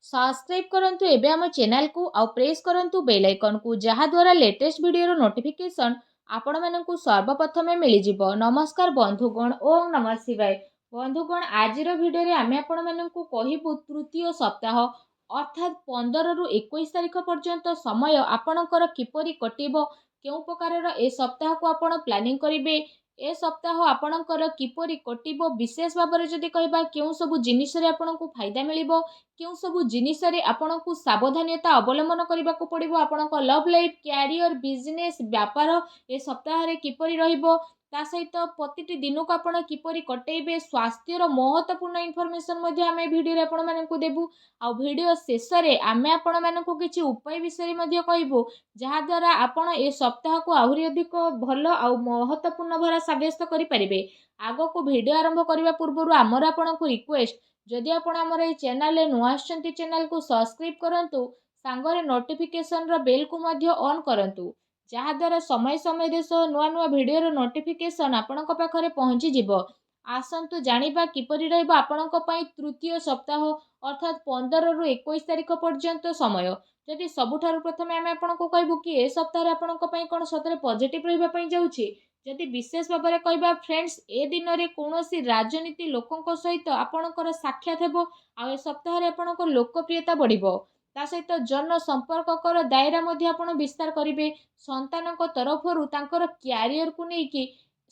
Subscribe करंतु एबे हम चैनल को आउ प्रेस करंतु बेल आइकन को जहा द्वारा लेटेस्ट वीडियो नोटिफिकेशन आपण मानकु सर्वप्रथमे मिली जिवो। नमस्कार बंधुगण, ओम नमः शिवाय। बंधुगण, आजिर वीडियो रे आमे आपण मानकु कहिबु तृतीय सप्ताह अर्थात 15 रु 21 तारिख पर्यंत समय आपणकर किपरि कटिबो, केउ प्रकारर ए सप्ताह को आपण प्लानिंग करिवे, ए सप्ताह आपणकर किपरि कटिबो, विशेष भाବରେ जदि कहबा केउ सब जिनिस रे आपणकु फायदा मिलिबो, केउ सब जिनिस रे आपणकु सावधानता अवलंबन करबाकू पड़िबो, आपणक लव लाइफ, कैरियर, बिजनेस, व्यापार ए सप्ताह रे किपरि रहिबो, ता सहित प्रतिटी दिन को आपण किपरि कटेइबे, स्वास्थ्यर महत्वपूर्ण इनफॉरमेशन मध्ये आमे वीडियो रे आपण मानकु देबु। आ वीडियो शेष रे आमे आपण मानकु किछि उपाय विषय मध्ये कहबो, जहा द्वारा आपण ए सप्ताह को आहुरी अधिक भल आ महत्वपूर्ण भरा साब्यस्त करि परिबे। आगो को वीडियो आरंभ करबा पूर्वरु हमर आपणकु रिक्वेस्ट, जदि आपण हमर ए चैनल रे नुआ आछंती चैनल को सब्सक्राइब करंतु, सांगरे नोटिफिकेशन रो बेल को मध्ये ऑन करंतु, जहा द्वारा समय समय देश नुआ नुआ वीडियो रो नोटिफिकेशन आपणक पाखरे पहुंची जिवो। आसंतु जानिबा किपरि रहइबो आपणक पई तृतीय सप्ताह अर्थात 15 रु 21 तारिख पर्यंत समय। जदि सबुठारु प्रथमे आमे आपणको कहबु कि ए सप्ताह रे आपणक पई कोन सतरे पॉजिटिव रहिबा पई जाउछि। जदि विशेष भाବରେ कहबा फ्रेंड्स, ए दिन रे कोनोसी राजनीति लोकंक सहित आपणकर साक्षात हेबो, आ ए सप्ताह रे आपणक लोकप्रियता बढ़िबो। ता सहित जन संपर्ककर दायरा मध्ये आपण विस्तार करिवे। संतानक तरफरु तांकर कैरियर को नै कि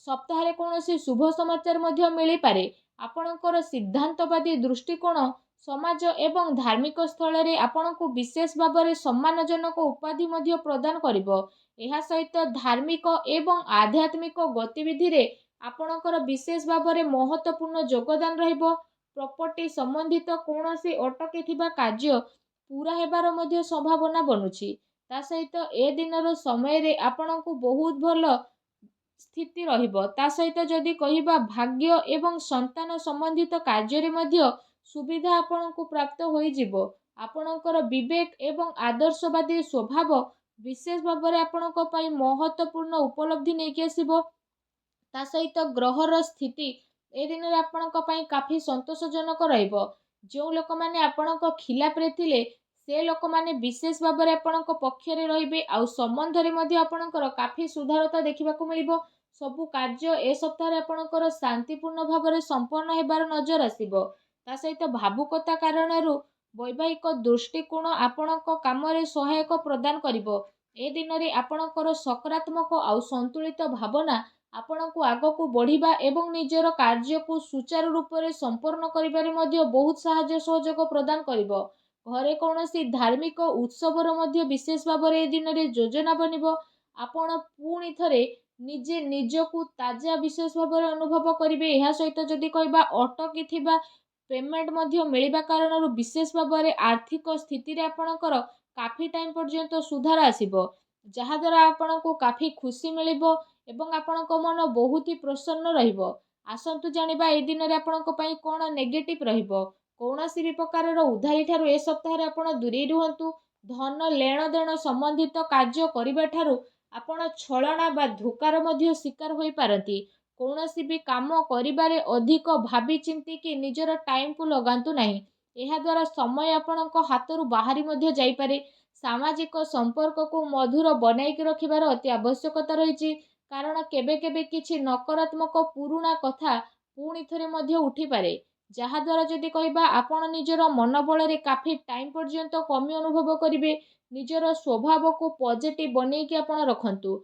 सप्ताह रे कोनोसी शुभ समाचार मध्ये मिली पारे। आपणकर सिद्धांतवादी दृष्टिकोण समाज एवं धार्मिक स्थल रे आपणको विशेष भाବରେ सम्मानजनक उपाधि मध्ये प्रदान करिवो। एहा सहित धार्मिक एवं आध्यात्मिक गतिविधि रे आपणकर विशेष भाବରେ महत्वपूर्ण योगदान रहिबो। प्रॉपर्टी संबंधित कोनोसी अटकी थिबा कार्य पूरा हेबार मध्ये संभावना बनुछि। ता सहित ए दिनर समय रे आपणको बहुत भलो स्थिति रहिबो। ता सहित जदि कहिबा भाग्य एवं संतान संबंधित कार्य रे मध्ये सुविधा आपणको प्राप्त होई जिवो। आपणकर विवेक एवं आदर्शवादी स्वभाव विशेष भाବରେ आपणको पई महत्वपूर्ण उपलब्धि नै कि आसीबो। ता सहित ग्रहर स्थिति ए दिन रे आपणक पई काफी संतोषजनक रहिबो। जो लोक माने आपणक खिलाफ रे थिले से लोक माने विशेष भाବରେ आपणक पक्ष रे रहिबे, आ संबंध रे मध्ये आपणकर काफी सुधारता देखिबाकू मिलिबो। सबु कार्य ए सप्ताह रे आपणकर शांतिपूर्ण भाବରେ संपन्न हेबार नजर आसीबो। ता सहित भावुकता कारणरू वैवाहिक दृष्टिकोण आपणक काम रे सहायक प्रदान करिवो। ए दिन रे आपणकर सकारात्मक आ संतुलित भावना आपणको आगको बढ़िबा एवं निजर कार्य को सुचारू रूप रे संपन्न करिबारे मध्ये बहुत सहाय्य सहयोग प्रदान करिवो। घरे कोनोसी धार्मिक उत्सवर मध्ये विशेष भाବରେ ए दिन रे योजना बनिबो। आपण पुणी थरे निजे निजकु ताजा विशेष भाବରେ अनुभव करिवे। एहा सहित जदि कहबा अटकी थिबा पेमेंट मध्ये मिलिबा कारणरू विशेष भाବରେ आर्थिक स्थिति रे आपणकर काफी टाइम पर्यंत सुधार आसीबो, जहा द्वारा आपणको काफी खुशी मिलिबो एवं आपणक मन बहुत ही प्रसन्न रहिबो। आसंतु जानिबा ए दिन रे आपणक पई कोन नेगेटिव रहिबो। कोनोसी भी प्रकारर उधारी ठारू ए सप्ताह रे आपण दूरी रुहंतु। धन लेण देण संबंधित कार्य करिबा ठारू आपण छलना बा धोकार मध्ये शिकार होई पारंती। कोनोसी भी काम करिबारे अधिक भाबी चिंती कि निजर टाइम को लगांतु नाही। एहा द्वारा समय आपणक हातरू बाहरी मध्ये जाई पारे। सामाजिक संपर्क को मधुर बनाई के रखिबार अति आवश्यकता रहिछि, कारण केबे केबे किछि नकारात्मक पुरुणा कथा पुणी थरे मध्ये उठी पारे, जहा द्वारा जदि कहबा आपण निजर मन बल रे काफी टाइम पर्यंत कमी अनुभव करिवे। निजर स्वभाव को पॉजिटिव बनै कि आपण रखंतु।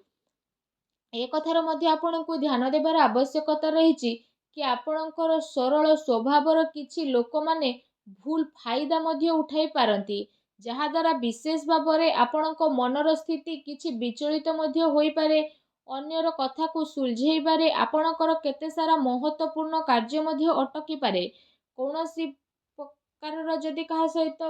ए कथार मध्ये आपणको ध्यान देबार आवश्यकता रहिछि कि आपणकर सरल स्वभावर किछि लोक माने भूल फायदा मध्ये उठाई पारंती, जहा द्वारा विशेष भाବରେ आपणक मनर स्थिति किछि विचलित मध्ये होई पारे। अन्यर कथा को सुलझेइबारे आपणकर केते सारा महत्वपूर्ण कार्य मध्ये अटकी पारे। कोनोसी प्रकारर जदि कहा सहित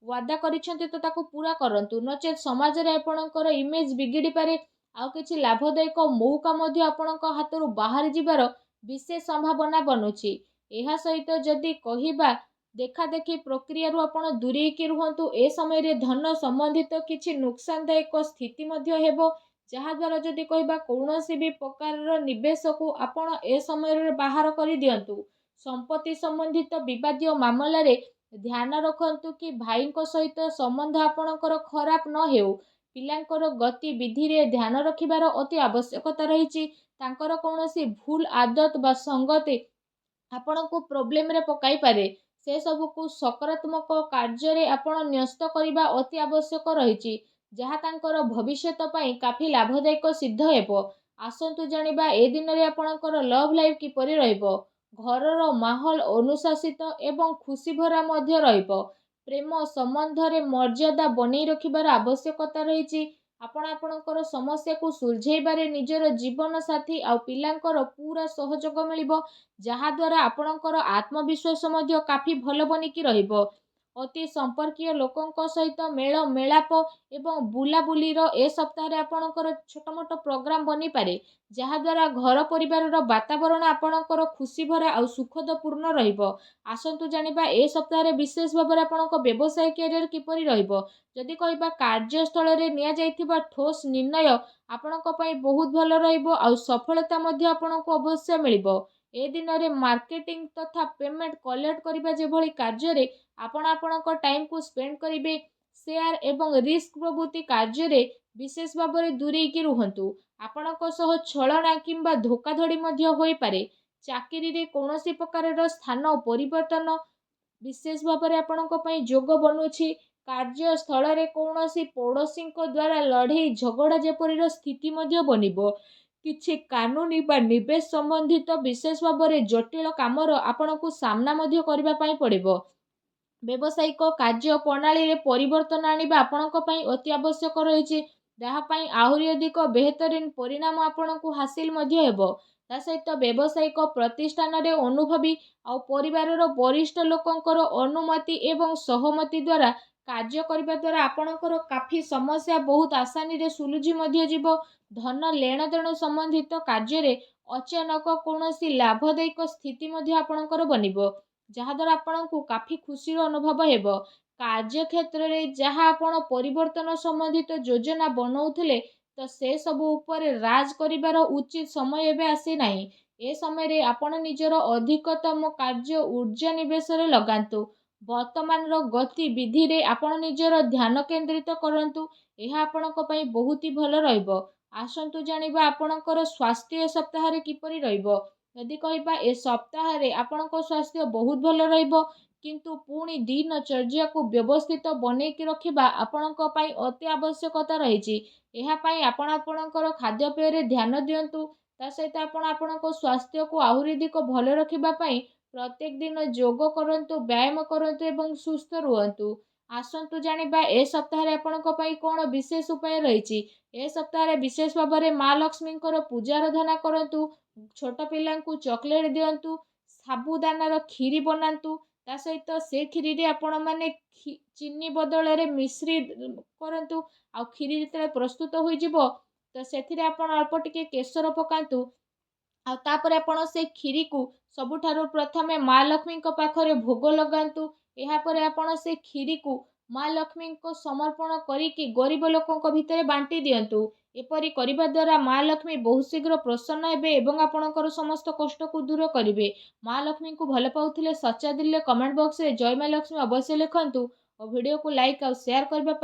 वादा करिसेंती तो ताको पूरा करंतु, नचेत समाज रे आपणकर इमेज बिगिड़ी पारे। आउ किछि लाभदायक मौका मध्ये आपणक हातरू बाहर जिबार विशेष संभावना बनुछि। एहा सहित जदि कहिबा देखा देखी प्रक्रिया रु आपण दूरी के रुहंतु। ए समय रे धन संबंधित किछि नुकसानदायक स्थिति मध्ये हेबो, जहा द्वारा जदि कहबा कोनोसी भी प्रकारर निवेश को आपण ए समय रे बाहर करि दियंतु। संपत्ति संबंधित विवादीय मामला रे ଧ୍ୟାନ ରଖନ୍ତୁ କି ଭାଇଙ୍କ ସହିତ ସମ୍ବନ୍ଧ ଆପଣଙ୍କର ଖରାପ ନ ହେଉ। ପିଲାଙ୍କର ଗତିବିଧିରେ ଧ୍ୟାନ ରଖିବାର ଅତି ଆବଶ୍ୟକତା ରହିଛି। ତାଙ୍କର କୌଣସି ଭୁଲ ଆଦତ ବା ସଙ୍ଗତି ଆପଣଙ୍କୁ ପ୍ରୋବ୍ଲେମରେ ପକାଇପାରେ। ସେସବୁକୁ ସକାରାତ୍ମକ କାର୍ଯ୍ୟରେ ଆପଣ ନ୍ୟସ୍ତ କରିବା ଅତି ଆବଶ୍ୟକ ରହିଛି, ଯାହା ତାଙ୍କର ଭବିଷ୍ୟତ ପାଇଁ କାଫି ଲାଭଦାୟକ ସିଦ୍ଧ ହେବ। ଆସନ୍ତୁ ଜାଣିବା ଏ ଦିନରେ ଆପଣଙ୍କର ଲଭ୍ ଲାଇଫ୍ କିପରି ରହିବ। ଘରର ମାହୋଲ ଅନୁଶାସିତ ଏବଂ ଖୁସିଭରା ମଧ୍ୟ ରହିବ। ପ୍ରେମ ସମ୍ବନ୍ଧରେ ମର୍ଯ୍ୟାଦା ବନେଇ ରଖିବାର ଆବଶ୍ୟକତା ରହିଛି। ଆପଣ ଆପଣଙ୍କର ସମସ୍ୟାକୁ ସୁଲଝେଇବାରେ ନିଜର ଜୀବନସାଥୀ ଆଉ ପିଲାଙ୍କର ପୁରା ସହଯୋଗ ମିଳିବ, ଯାହାଦ୍ୱାରା ଆପଣଙ୍କର ଆତ୍ମବିଶ୍ୱାସ ମଧ୍ୟ କାଫି ଭଲ ବନିକି ରହିବ। ଅତି ସମ୍ପର୍କୀୟ ଲୋକଙ୍କ ସହିତ ମେଳ ମେଳାପ ଏବଂ ବୁଲାବୁଲିର ଏ ସପ୍ତାହରେ ଆପଣଙ୍କର ଛୋଟ ମୋଟ ପ୍ରୋଗ୍ରାମ ବନିପାରେ, ଯାହାଦ୍ୱାରା ଘର ପରିବାରର ବାତାବରଣ ଆପଣଙ୍କର ଖୁସିଭରା ଆଉ ସୁଖଦପୂର୍ଣ୍ଣ ରହିବ। ଆସନ୍ତୁ ଜାଣିବା ଏ ସପ୍ତାହରେ ବିଶେଷ ଭାବରେ ଆପଣଙ୍କ ବ୍ୟବସାୟ କ୍ୟାରିୟର କିପରି ରହିବ। ଯଦି କହିବା କାର୍ଯ୍ୟସ୍ଥଳରେ ନିଆଯାଇଥିବା ଠୋସ୍ ନିର୍ଣ୍ଣୟ ଆପଣଙ୍କ ପାଇଁ ବହୁତ ଭଲ ରହିବ ଆଉ ସଫଳତା ମଧ୍ୟ ଆପଣଙ୍କୁ ଅବଶ୍ୟ ମିଳିବ। ଏ ଦିନରେ ମାର୍କେଟିଂ ତଥା ପେମେଣ୍ଟ କଲେକ୍ଟ କରିବା ଯେଭଳି କାର୍ଯ୍ୟରେ ଆପଣ ଆପଣଙ୍କ ଟାଇମକୁ ସ୍ପେଣ୍ଡ କରିବେ, ସେୟାର ଏବଂ ରିସ୍କ ପ୍ରଭୃତି କାର୍ଯ୍ୟରେ ବିଶେଷ ଭାବରେ ଦୂରେଇକି ରୁହନ୍ତୁ। ଆପଣଙ୍କ ସହ ଛଳନା କିମ୍ବା ଧୋକାଧଡ଼ି ମଧ୍ୟ ହୋଇପାରେ। ଚାକିରିରେ କୌଣସି ପ୍ରକାରର ସ୍ଥାନ ପରିବର୍ତ୍ତନ ବିଶେଷ ଭାବରେ ଆପଣଙ୍କ ପାଇଁ ଯୋଗ ବନୁଛି। କାର୍ଯ୍ୟସ୍ଥଳରେ କୌଣସି ପଡ଼ୋଶୀଙ୍କ ଦ୍ୱାରା ଲଢ଼େଇ ଝଗଡ଼ା ଯେପରିର ସ୍ଥିତି ମଧ୍ୟ ବନିବ। କିଛି କାନୁନି ବା ନିବେଶ ସମ୍ବନ୍ଧିତ ବିଶେଷ ଭାବରେ ଜଟିଳ କାମର ଆପଣଙ୍କୁ ସାମ୍ନା ମଧ୍ୟ କରିବା ପାଇଁ ପଡ଼ିବ। ବ୍ୟବସାୟିକ କାର୍ଯ୍ୟ ପ୍ରଣାଳୀରେ ପରିବର୍ତ୍ତନ ଆଣିବା ଆପଣଙ୍କ ପାଇଁ ଅତି ଆବଶ୍ୟକ ରହିଛି, ଯାହା ପାଇଁ ଆହୁରି ଅଧିକ ବେହତରିନ ପରିଣାମ ଆପଣଙ୍କୁ ହାସିଲ ମଧ୍ୟ ହେବ। ତା ସହିତ ବ୍ୟବସାୟିକ ପ୍ରତିଷ୍ଠାନରେ ଅନୁଭବୀ ଆଉ ପରିବାରର ବରିଷ୍ଠ ଲୋକଙ୍କର ଅନୁମତି ଏବଂ ସହମତି ଦ୍ୱାରା କାର୍ଯ୍ୟ କରିବା ଦ୍ୱାରା ଆପଣଙ୍କର କାଫି ସମସ୍ୟା ବହୁତ ଆସାନୀରେ ସୁଲଝି ମଧ୍ୟ ଯିବ। ଧନ ଲେଣଦେଣ ସମ୍ବନ୍ଧିତ କାର୍ଯ୍ୟରେ ଅଚାନକ କୌଣସି ଲାଭଦାୟକ ସ୍ଥିତି ମଧ୍ୟ ଆପଣଙ୍କର ବନିବ, ଯାହାଦ୍ୱାରା ଆପଣଙ୍କୁ କାଫି ଖୁସିର ଅନୁଭବ ହେବ। କାର୍ଯ୍ୟକ୍ଷେତ୍ରରେ ଯାହା ଆପଣ ପରିବର୍ତ୍ତନ ସମ୍ବନ୍ଧିତ ଯୋଜନା ବନଉଥିଲେ, ତ ସେସବୁ ଉପରେ ରାଜ କରିବାର ଉଚିତ ସମୟ ଏବେ ଆସିନାହିଁ। ଏ ସମୟରେ ଆପଣ ନିଜର ଅଧିକତମ କାର୍ଯ୍ୟ ଊର୍ଜା ନିବେଶରେ ଲଗାନ୍ତୁ। ବର୍ତ୍ତମାନର ଗତିବିଧିରେ ଆପଣ ନିଜର ଧ୍ୟାନ କେନ୍ଦ୍ରିତ କରନ୍ତୁ। ଏହା ଆପଣଙ୍କ ପାଇଁ ବହୁତ ହି ଭଲ ରହିବ। ଆସନ୍ତୁ ଜାଣିବା ଆପଣଙ୍କର ସ୍ୱାସ୍ଥ୍ୟ ଏ ସପ୍ତାହରେ କିପରି ରହିବ। ଯଦି କହିବା ଏ ସପ୍ତାହରେ ଆପଣଙ୍କ ସ୍ୱାସ୍ଥ୍ୟ ବହୁତ ଭଲ ରହିବ, କିନ୍ତୁ ପୁଣି ଦିନଚର୍ଯ୍ୟାକୁ ବ୍ୟବସ୍ଥିତ ବନେଇକି ରଖିବା ଆପଣଙ୍କ ପାଇଁ ଅତି ଆବଶ୍ୟକତା ରହିଛି। ଏହା ପାଇଁ ଆପଣ ଆପଣଙ୍କର ଖାଦ୍ୟପେୟରେ ଧ୍ୟାନ ଦିଅନ୍ତୁ। ତା ସହିତ ଆପଣ ଆପଣଙ୍କ ସ୍ୱାସ୍ଥ୍ୟକୁ ଆହୁରି ଅଧିକ ଭଲ ରଖିବା ପାଇଁ ପ୍ରତ୍ୟେକ ଦିନ ଯୋଗ କରନ୍ତୁ, ବ୍ୟାୟାମ କରନ୍ତୁ ଏବଂ ସୁସ୍ଥ ରୁହନ୍ତୁ। ଆସନ୍ତୁ ଜାଣିବା ଏ ସପ୍ତାହରେ ଆପଣଙ୍କ ପାଇଁ କ'ଣ ବିଶେଷ ଉପାୟ ରହିଛି। ଏ ସପ୍ତାହରେ ବିଶେଷ ଭାବରେ ମା ଲକ୍ଷ୍ମୀଙ୍କର ପୂଜା ଆରାଧନା କରନ୍ତୁ, ଛୋଟ ପିଲାଙ୍କୁ ଚକୋଲେଟ୍ ଦିଅନ୍ତୁ, ସାବୁଦାନାର କ୍ଷୀରି ବନାନ୍ତୁ। ତା ସହିତ ସେ କ୍ଷୀରିରେ ଆପଣମାନେ ଚିନି ବଦଳରେ ମିଶ୍ରି କରନ୍ତୁ। ଆଉ କ୍ଷୀରି ଯେତେବେଳେ ପ୍ରସ୍ତୁତ ହୋଇଯିବ, ତ ସେଥିରେ ଆପଣ ଅଳ୍ପ ଟିକେ କେଶର ପକାନ୍ତୁ। ଆଉ ତାପରେ ଆପଣ ସେ କ୍ଷୀରିକୁ ସବୁଠାରୁ ପ୍ରଥମେ ମା ଲକ୍ଷ୍ମୀଙ୍କ ପାଖରେ ଭୋଗ ଲଗାନ୍ତୁ। ଏହାପରେ ଆପଣ ସେ କ୍ଷୀରିକୁ ମା ଲକ୍ଷ୍ମୀଙ୍କ ସମର୍ପଣ କରିକି ଗରିବ ଲୋକଙ୍କ ଭିତରେ ବାଣ୍ଟି ଦିଅନ୍ତୁ। ଏପରି କରିବା ଦ୍ୱାରା ମା ଲକ୍ଷ୍ମୀ ବହୁତ ଶୀଘ୍ର ପ୍ରସନ୍ନ ହେବେ ଏବଂ ଆପଣଙ୍କର ସମସ୍ତ କଷ୍ଟକୁ ଦୂର କରିବେ। ମା ଲକ୍ଷ୍ମୀଙ୍କୁ ଭଲ ପାଉଥିଲେ ସଚ୍ଚା ଦିଲରେ କମେଣ୍ଟ ବକ୍ସରେ ଜୟ ମା ଲକ୍ଷ୍ମୀ ଅବଶ୍ୟ ଲେଖନ୍ତୁ ଓ ଭିଡ଼ିଓକୁ ଲାଇକ୍ ଆଉ ସେୟାର କରିବା ପାଇଁ